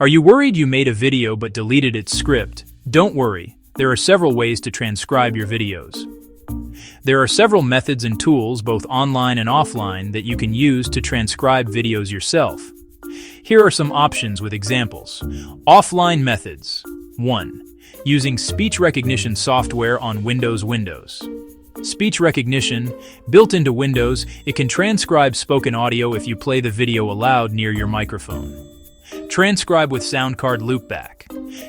Are you worried you made a video but deleted its script? Don't worry, there are several ways to transcribe your videos. There are several methods and tools, both online and offline, that you can use to transcribe videos yourself. Here are some options with examples. Offline methods. 1. Using speech recognition software on Windows. Speech recognition, built into Windows, it can transcribe spoken audio if you play the video aloud near your microphone. Transcribe with sound card loopback.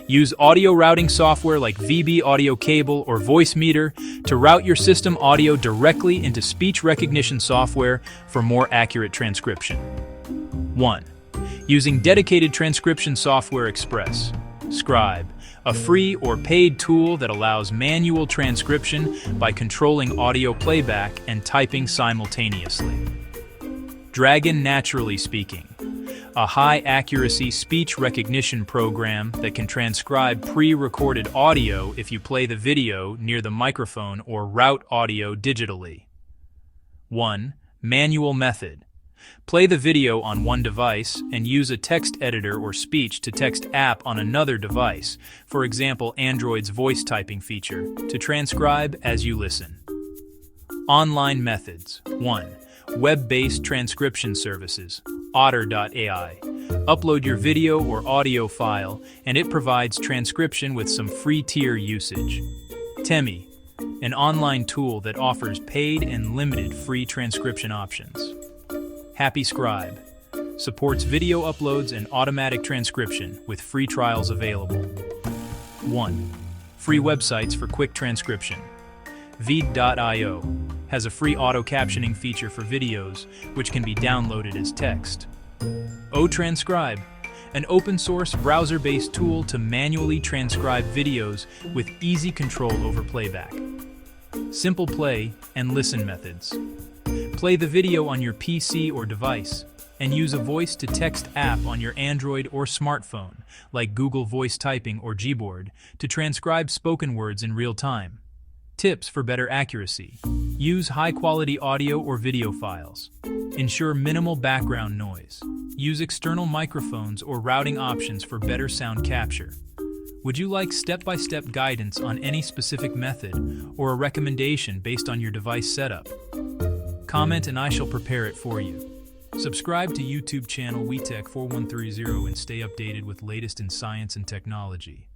Use audio routing software like veed audio cable or voice meter to route your system audio directly into speech recognition software for more accurate transcription. 1. Using dedicated transcription software Express. Scribe, a free or paid tool that allows manual transcription by controlling audio playback and typing simultaneously. Dragon Naturally Speaking, a high-accuracy speech recognition program that can transcribe pre-recorded audio if you play the video near the microphone or route audio digitally. 1. Manual method. Play the video on one device and use a text editor or speech-to-text app on another device, for example Android's voice typing feature, to transcribe as you listen. Online methods. 1. Web-based transcription services. Otter.ai. Upload your video or audio file, and it provides transcription with some free tier usage. Temi, an online tool that offers paid and limited free transcription options. Happy Scribe, supports video uploads and automatic transcription with free trials available. 1. Free websites for quick transcription. Veed.io has a free auto-captioning feature for videos, which can be downloaded as text. Transcribe, an open-source browser-based tool to manually transcribe videos with easy control over playback. Simple play and listen methods. Play the video on your PC or device, and use a voice-to-text app on your Android or smartphone, like Google Voice Typing or Gboard, to transcribe spoken words in real time. Tips for better accuracy. Use high-quality audio or video files. Ensure minimal background noise. Use external microphones or routing options for better sound capture. Would you like step-by-step guidance on any specific method or a recommendation based on your device setup? Comment and I shall prepare it for you. Subscribe to YouTube channel WeTech4130 and stay updated with latest in science and technology.